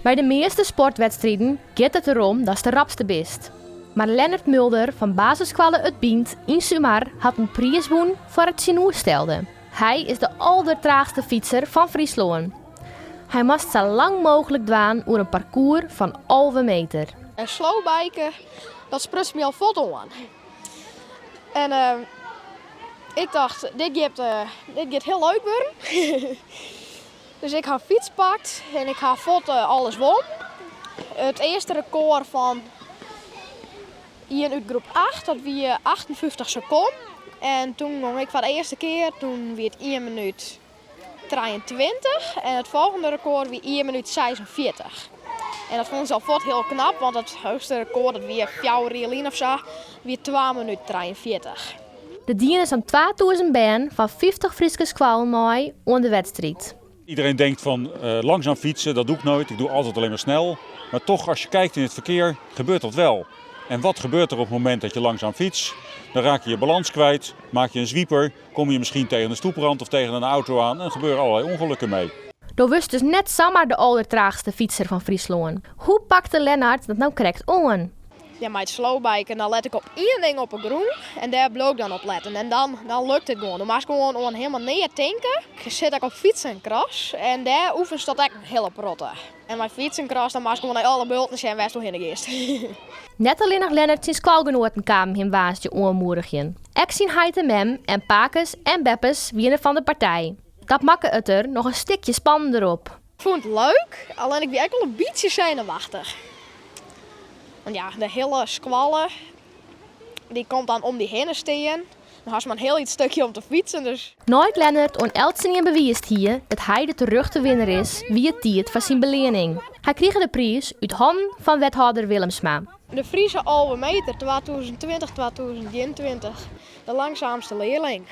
Bij de meeste sportwedstrijden gaat het erom dat de rapste bist. Maar Lennart Mulder van basisschool Het Bient in Sumar had een prijs won voor het zijn oerstelde. Hij is de allertraagste fietser van Friesland. Hij moest zo lang mogelijk dwaan over een parcours van 11 meter. En slowbiken, dat sprutst me al vol aan. En ik dacht, dit gaat heel leuk worden. Dus ik heb fiets gepakt en ik heb vlot alles won. Het eerste record van hier uit groep 8, dat was 58 seconden. En toen won ik voor de eerste keer, toen werd het 1 minuut 23. En het volgende record was 1 minuut 46. En dat vond ik al vlot heel knap, want het hoogste record, dat was 4 relien of zo, was 2 minuten 43. De dieren is aan 2000 baan van 50 Friese squallen mee aan de wedstrijd. Iedereen denkt van langzaam fietsen, dat doe ik nooit. Ik doe altijd alleen maar snel. Maar toch, als je kijkt in het verkeer, gebeurt dat wel. En wat gebeurt er op het moment dat je langzaam fietst? Dan raak je je balans kwijt, maak je een zwieper, kom je misschien tegen een stoeprand of tegen een auto aan en er gebeuren allerlei ongelukken mee. Door was dus net zomaar de allertraagste fietser van Friesland. Hoe pakte Lennart dat nou correct aan? Ja, met slowbiken, dan let ik op 1 ding op een groen en daar bloot ik dan op letten. En dan lukt het gewoon. Dan mag ik gewoon helemaal neer tanken. Ik zit ook op fietsenkras en daar oefent dat echt heel protte. En mijn fietsenkras, dan mag ik gewoon naar alle bulten zijn waar je heen geweest. Net alleen nog Lennart zijn squalgenoten kwamen hem waasje aanmoedigen. Ik zien Heite Mem en Pakes en Beppes winnen van de partij. Dat maakte het er nog een stukje spannender op. Ik vond het leuk, alleen ik ben echt wel een beetje zenuwachtig. Want ja, de hele squallen, die komt dan om die heen staan. Dan had je maar een heel iets stukje om te fietsen. Dus. Nooit Lennart on Eltsenien bewijst hier dat hij de terugte winnaar is wie het tiert van zijn belening. Hij kreeg de prijs uit handen van wethouder Willemsma. De Friese 11 meter 2020-2021, de langzaamste leerling.